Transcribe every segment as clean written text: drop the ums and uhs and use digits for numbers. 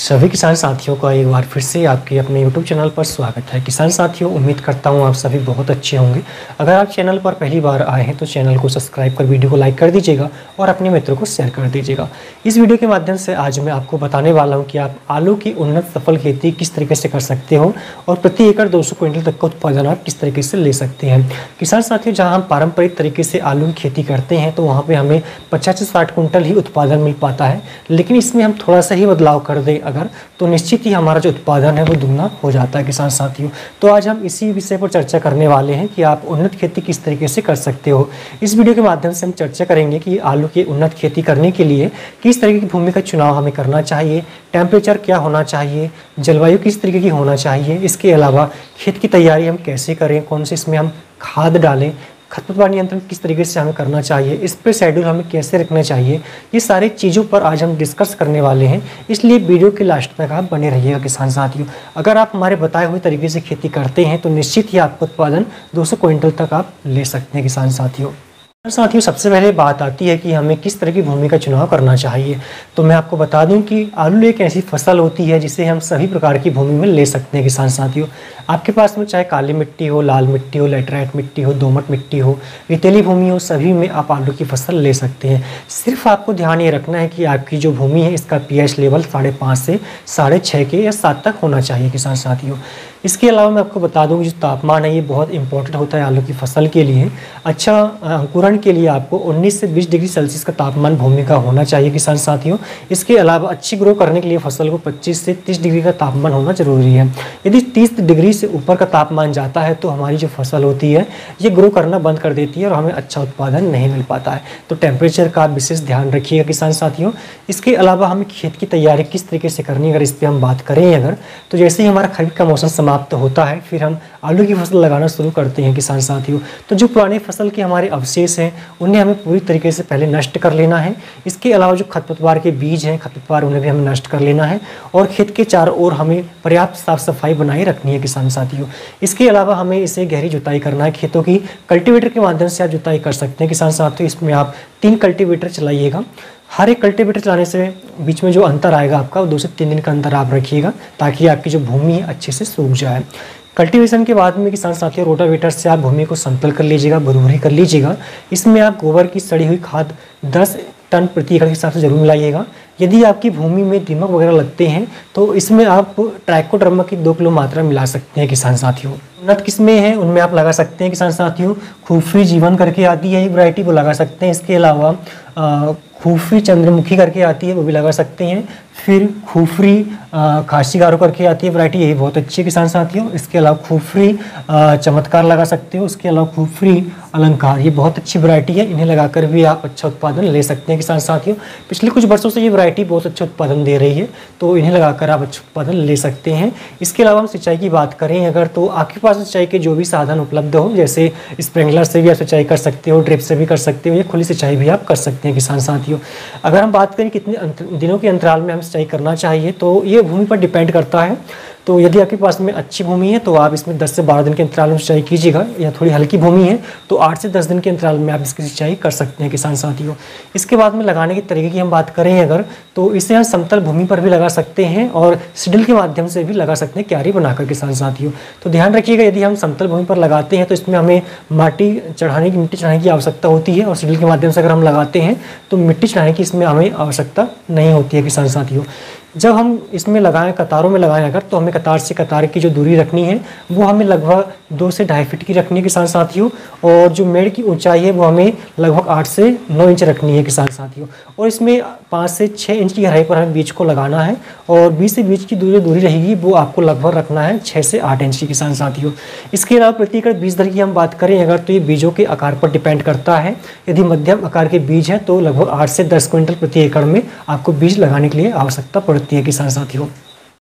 सभी किसान साथियों का एक बार फिर से आपके अपने YouTube चैनल पर स्वागत है। किसान साथियों, उम्मीद करता हूँ आप सभी बहुत अच्छे होंगे। अगर आप चैनल पर पहली बार आए हैं तो चैनल को सब्सक्राइब कर वीडियो को लाइक कर दीजिएगा और अपने मित्रों को शेयर कर दीजिएगा। इस वीडियो के माध्यम से आज मैं आपको बताने वाला हूँ कि आप आलू की उन्नत सफल खेती किस तरीके से कर सकते हो और प्रति एकड़ 200 क्विंटल तक का उत्पादन आप किस तरीके से ले सकते हैं। किसान साथियों, जहाँ हम पारंपरिक तरीके से आलू की खेती करते हैं तो वहाँ पर हमें 50 से 60 कुंटल ही उत्पादन मिल पाता है, लेकिन इसमें हम थोड़ा सा ही बदलाव कर दें अगर तो निश्चित ही हमारा जो उत्पादन है वो दुगना हो जाता है। किसान साथियों, तो आज हम इसी विषय पर चर्चा करने वाले हैं कि आप उन्नत खेती किस तरीके से कर सकते हो। इस वीडियो के माध्यम से हम चर्चा करेंगे कि आलू की उन्नत खेती करने के लिए किस तरीके की भूमि का चुनाव हमें करना चाहिए, टेम्परेचर क्या होना चाहिए, जलवायु किस तरीके की होना चाहिए, इसके अलावा खेत की तैयारी हम कैसे करें, कौन से इसमें हम खाद डालें, खरपतवार नियंत्रण किस तरीके से हमें करना चाहिए, इस पर शेड्यूल हमें कैसे रखना चाहिए, ये सारी चीज़ों पर आज हम डिस्कस करने वाले हैं। इसलिए वीडियो के लास्ट तक आप बने रहिएगा। किसान साथियों, अगर आप हमारे बताए हुए तरीके से खेती करते हैं तो निश्चित ही आपका उत्पादन 200 क्विंटल तक आप ले सकते हैं। किसान साथियों, सबसे पहले बात आती है कि हमें किस तरह की भूमि का चुनाव करना चाहिए। तो मैं आपको बता दूं कि आलू एक ऐसी फसल होती है जिसे हम सभी प्रकार की भूमि में ले सकते हैं। किसान साथियों, आपके पास में चाहे काली मिट्टी हो, लाल मिट्टी हो, लैटराइट मिट्टी हो, दोमट मिट्टी हो, रेतीली भूमि हो, सभी में आप आलू की फसल ले सकते हैं। सिर्फ आपको ध्यान ये रखना है कि आपकी जो भूमि है इसका pH लेवल 5.5 से 6.5 के या 7 तक होना चाहिए। किसान साथियों, इसके अलावा मैं आपको बता दूं कि जो तापमान है ये बहुत इंपॉर्टेंट होता है आलू की फसल के लिए। अच्छा अंकुरण के लिए आपको 19 से 20 डिग्री सेल्सियस का तापमान भूमि का होना चाहिए। किसान साथियों, इसके अलावा अच्छी ग्रो करने के लिए फसल को 25 से 30 डिग्री का तापमान होना जरूरी है। यदि 30 डिग्री से ऊपर का तापमान जाता है तो हमारी जो फसल होती है ये ग्रो करना बंद कर देती है और हमें अच्छा उत्पादन नहीं मिल पाता है। तो टेम्परेचर का विशेष ध्यान रखिएगा किसान साथियों। इसके अलावा हमें खेत की तैयारी किस तरीके से करनी है, अगर इस पर हम बात करें अगर तो जैसे ही हमारा खरीफ का मौसम समाप्त होता है फिर हम आलू की फसल लगाना शुरू करते हैं। किसान साथियों, तो जो पुरानी फसल के हमारे अवशेष हैं उन्हें हमें पूरी तरीके से पहले नष्ट कर लेना है। इसके अलावा जो खरपतवार के बीज हैं, खरपतवार, उन्हें भी हमें नष्ट कर लेना है और खेत के चारों ओर हमें पर्याप्त साफ सफाई बनाए रखनी है। किसान साथियों, इसके अलावा हमें इसे गहरी जुताई करना है। खेतों की कल्टीवेटर के माध्यम से आप जुताई कर सकते हैं। किसान साथियों, इसमें आप 3 कल्टीवेटर चलाइएगा। हर एक कल्टीवेटर चलाने से बीच में जो अंतर आएगा आपका वो 2 से 3 दिन का अंतर आप रखिएगा ताकि आपकी जो भूमि है अच्छे से सूख जाए। कल्टीवेशन के बाद में किसान साथियों रोटावेटर से आप भूमि को समतल कर लीजिएगा, भुरभुरी कर लीजिएगा। इसमें आप गोबर की सड़ी हुई खाद 10 टन प्रति एकड़ के हिसाब से जरूर मिलाइएगा। यदि आपकी भूमि में दीमक वगैरह लगते हैं तो इसमें आप ट्राइकोडर्मा की 2 किलो मात्रा मिला सकते हैं। किसान साथियों, उन्नत किस्में हैं उनमें आप लगा सकते हैं। किसान साथियों, खूफी जीवन करके आती है एक वैरायटी, वो लगा सकते हैं। इसके अलावा खूफी चंद्रमुखी करके आती है, वो भी लगा सकते हैं। फिर खूफरी खासी गारो करके आती है वैरायटी, यही बहुत अच्छी है। किसान साथियों, इसके अलावा खूफरी चमत्कार लगा सकते हो। उसके अलावा खूफरी अलंकार, ये बहुत अच्छी वैरायटी है, इन्हें लगाकर भी आप अच्छा उत्पादन ले सकते हैं। किसान साथियों, पिछले कुछ वर्षों से ये वैरायटी बहुत अच्छा उत्पादन दे रही है, तो इन्हें लगाकर आप अच्छा उत्पादन ले सकते हैं। इसके अलावा हम सिंचाई की बात करें अगर तो आपके पास सिंचाई के जो भी साधन उपलब्ध हो, जैसे स्प्रिंकलर से भी आप सिंचाई कर सकते हो, ड्रिप से भी कर सकते हो, या खुली सिंचाई भी आप कर सकते हैं। किसान साथियों, अगर हम बात करें कितने दिनों के अंतराल में हम सिंचाई करना चाहिए तो ये भूमि पर डिपेंड करता है। तो यदि आपके पास में अच्छी भूमि है तो आप इसमें 10 से 12 दिन के अंतराल में सिंचाई कीजिएगा, या थोड़ी हल्की भूमि है तो 8 से 10 दिन के अंतराल में आप इसकी सिंचाई कर सकते हैं। किसान साथियों, इसके बाद में लगाने के तरीके की हम बात करें अगर तो इसे हम समतल भूमि पर भी लगा सकते हैं और सिडल के माध्यम से भी लगा सकते हैं, क्यारी बनाकर। किसान साथियों, तो ध्यान रखिएगा यदि हम समतल भूमि पर लगाते हैं तो इसमें हमें मिट्टी चढ़ाने की आवश्यकता होती है और सिडल के माध्यम से अगर हम लगाते हैं तो मिट्टी चढ़ाने की इसमें हमें आवश्यकता नहीं होती है। किसान साथियों, जब हम इसमें लगाएं, कतारों में लगाएं अगर तो हमें कतार से कतार की जो दूरी रखनी है वो हमें लगभग 2 से 2.5 फीट की रखनी है। किसान साथियों, और जो मेड़ की ऊंचाई है वो हमें लगभग 8 से 9 इंच रखनी है। किसान साथियों, और इसमें 5 से 6 इंच की गहराई पर हमें बीज को लगाना है और बीज से बीज की दूरी रहेगी वो आपको लगभग रखना है 6 से 8 इंच की। किसान साथियों, इसके अलावा प्रति एकड़ बीज दर की हम बात करें अगर तो ये बीजों के आकार पर डिपेंड करता है। यदि मध्यम आकार के बीज हैं तो लगभग 8 से 10 क्विंटल प्रति एकड़ में आपको बीज लगाने के लिए आवश्यकता पड़ती है। किसान साथियों,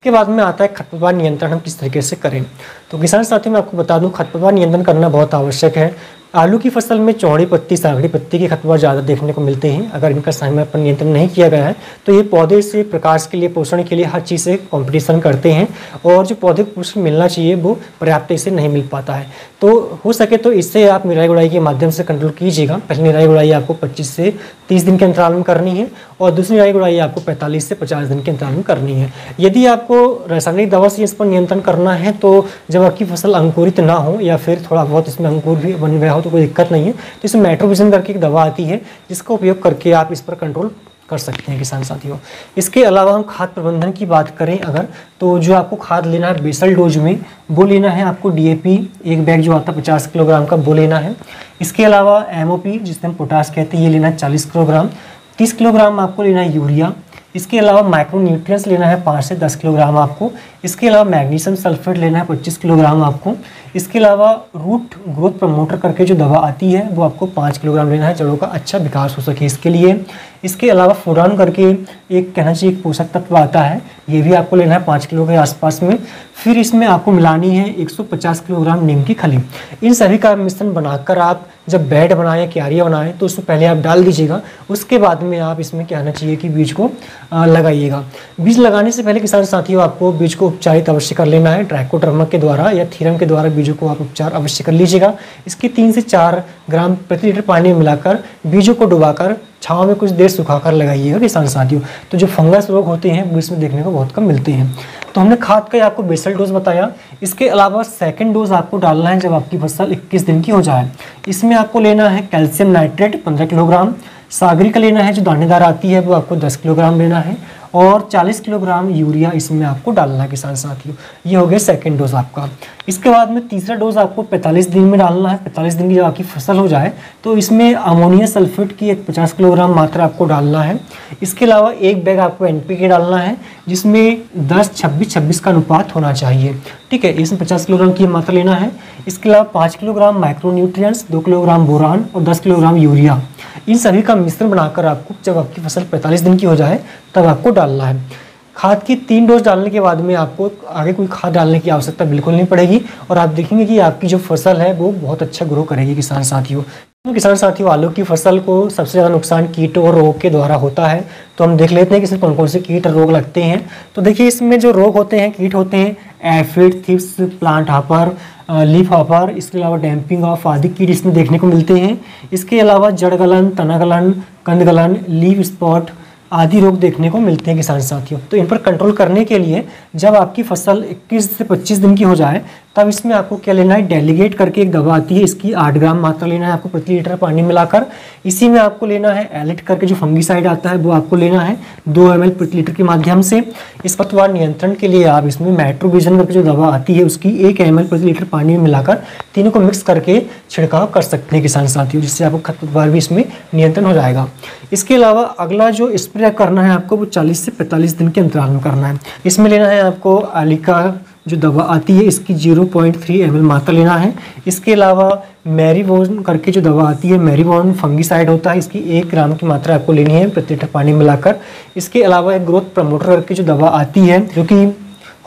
के बाद में आता है खरपतवार नियंत्रण हम किस तरीके से करें। तो किसान साथियों, मैं आपको बता दूं खरपतवार नियंत्रण करना बहुत आवश्यक है। आलू की फसल में चौड़ी पत्ती, सांकड़ी पत्ती के खरपतवार ज़्यादा देखने को मिलते हैं। अगर इनका समय पर नियंत्रण नहीं किया गया है तो ये पौधे से प्रकाश के लिए, पोषण के लिए हर चीज़ से कंपटीशन करते हैं और जो पौधे को पोषण मिलना चाहिए वो पर्याप्त इसे नहीं मिल पाता है। तो हो सके तो इससे आप निराई गुड़ाई के माध्यम से कंट्रोल कीजिएगा। पहले निराई गुड़ाई आपको 25 से 30 दिन के अंतराल में करनी है और दूसरी निराई गुड़ाई आपको 45 से 50 दिन के अंतराल में करनी है। यदि आपको रासायनिक दवा से इस पर नियंत्रण करना है तो जब आपकी फसल अंकुरित ना हो या फिर थोड़ा बहुत इसमें अंकुर भी बन गया हो तो कोई दिक्कत नहीं है, तो इसमें मेट्रोविजन करके एक दवा आती है जिसका उपयोग करके आप इस पर कंट्रोल कर सकते हैं किसान साथियों। इसके अलावा हम खाद प्रबंधन की बात करें अगर, तो जो आपको खाद लेना है बेसल डोज में वो लेना है आपको DAP एक बैग जो आता है 50 किलोग्राम का वो लेना है। इसके अलावा MOP जिसे हम पोटाश कहते हैं ये लेना है 40 किलोग्राम। 30 किलोग्राम आपको लेना है यूरिया। इसके अलावा माइक्रो न्यूट्रिएंट्स लेना है 5 से 10 किलोग्राम आपको। इसके अलावा मैग्नीशियम सल्फेट लेना है 25 किलोग्राम आपको। इसके अलावा रूट ग्रोथ प्रमोटर करके जो दवा आती है वो आपको 5 किलोग्राम लेना है, जड़ों का अच्छा विकास हो सके इसके लिए। इसके अलावा फुरान करके एक कहना चाहिए एक पोषक तत्व आता है, ये भी आपको लेना है 5 किलो के आसपास में। फिर इसमें आपको मिलानी है 150 किलोग्राम नीम की खली। इन सभी का मिश्रण बनाकर आप जब बेड बनाएं या क्यारियाँ बनाएं तो उसमें पहले आप डाल दीजिएगा, उसके बाद में आप इसमें क्या होना चाहिए कि बीज को लगाइएगा। बीज लगाने से पहले किसान साथियों आपको बीज को उपचारित अवश्य कर लेना है, ट्राइकोडर्मा के द्वारा या थीरम के द्वारा बीजों को आप उपचार अवश्य कर लीजिएगा। इसके 3 से 4 ग्राम प्रति लीटर पानी में मिलाकर बीजों को डुबाकर छाँव में कुछ देर सुखाकर लगाइएगा किसान साथियों। तो जो फंगस रोग होते हैं वो इसमें देखने को बहुत कम मिलते हैं। तो हमने खाद का आपको बेसल डोज बताया। इसके अलावा सेकंड डोज आपको डालना है जब आपकी फसल 21 दिन की हो जाए। इसमें आपको लेना है कैल्शियम नाइट्रेट 15 किलोग्राम। सागरी का लेना है जो दानेदार आती है वो आपको 10 किलोग्राम लेना है और 40 किलोग्राम यूरिया इसमें आपको डालना है किसान साथियों। ये हो गया सेकंड डोज आपका। इसके बाद में तीसरा डोज आपको 45 दिन में डालना है। 45 दिन की जब आपकी फसल हो जाए तो इसमें अमोनिया सल्फेट की एक 50 किलोग्राम मात्रा आपको डालना है। इसके अलावा एक बैग आपको NPK डालना है जिसमें 10-26-26 का अनुपात होना चाहिए, ठीक है। इसमें 50 किलोग्राम की मात्रा लेना है। इसके अलावा 5 किलोग्राम माइक्रोन्यूट्रिएंट्स, 2 किलोग्राम बोरान और 10 किलोग्राम यूरिया, इन सभी का मिश्रण बनाकर आपको जब आपकी फसल 45 दिन की हो जाए तब आपको डालना है। खाद की 3 डोज डालने के बाद में आपको आगे कोई खाद डालने की आवश्यकता बिल्कुल नहीं पड़ेगी और आप देखेंगे कि आपकी जो फसल है वो बहुत अच्छा ग्रो करेगी किसान साथियों। किसान साथियों आलू की फसल को सबसे ज़्यादा नुकसान कीट और रोग के द्वारा होता है, तो हम देख लेते हैं कि इसमें कौन कौन से कीट और रोग लगते हैं। तो देखिए इसमें जो रोग होते हैं कीट होते हैं aphid, thrips, plant hopper, leaf hopper, इसके अलावा डैम्पिंग ऑफ आदि कीट इसमें देखने को मिलते हैं। इसके अलावा जड़ गलन, तना गलन, कंद गलन, लीफ स्पॉट आदि रोग देखने को मिलते हैं किसान साथियों। तो इन पर कंट्रोल करने के लिए जब आपकी फसल 21 से 25 दिन की हो जाए तब इसमें आपको क्या लेना है, डेलीगेट करके एक दवा आती है, इसकी 8 ग्राम मात्रा लेना है आपको प्रति लीटर पानी मिलाकर। इसी में आपको लेना है एलिट करके जो फंगीसाइड आता है वो आपको लेना है 2 ml प्रति लीटर के माध्यम से। इस पतवार नियंत्रण के लिए आप इसमें मेट्रोविजन करके जो दवा आती है उसकी 1 ml प्रति लीटर पानी में मिलाकर तीनों को मिक्स करके छिड़काव कर सकते हैं किसान साथियों, जिससे आपको खरपतवार भी इसमें नियंत्रण हो जाएगा। इसके अलावा अगला जो स्प्रे करना है आपको वो 40 से 45 दिन के अंतराल में करना है। इसमें लेना है आपको एलिका जो दवा आती है इसकी 0.3 ml मात्रा लेना है। इसके अलावा मैरीवोन करके जो दवा आती है, मैरीवोन फंगीसाइड होता है, इसकी 1 ग्राम की मात्रा आपको लेनी है प्रति लीटर पानी मिलाकर। इसके अलावा एक ग्रोथ प्रमोटर करके जो दवा आती है जो कि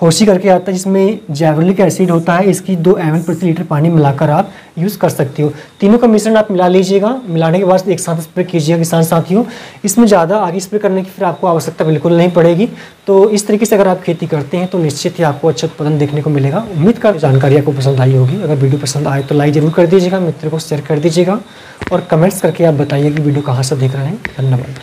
होशी करके आता है जिसमें जैवलिक एसिड होता है, इसकी 2 ml प्रति लीटर पानी मिलाकर आप यूज़ कर सकते हो। तीनों का मिश्रण आप मिला लीजिएगा, मिलाने के बाद एक साथ स्प्रे कीजिएगा किसान साथियों। इसमें ज़्यादा आगे स्प्रे करने की फिर आपको आवश्यकता बिल्कुल नहीं पड़ेगी। तो इस तरीके से अगर आप खेती करते हैं तो निश्चित ही आपको अच्छा उत्पादन देखने को मिलेगा। उम्मीद का जानकारी आपको पसंद आई होगी। अगर वीडियो पसंद आए तो लाइक जरूर कर दीजिएगा, मित्र को शेयर कर दीजिएगा और कमेंट्स करके आप बताइए कि वीडियो कहाँ से देख रहे हैं। धन्यवाद।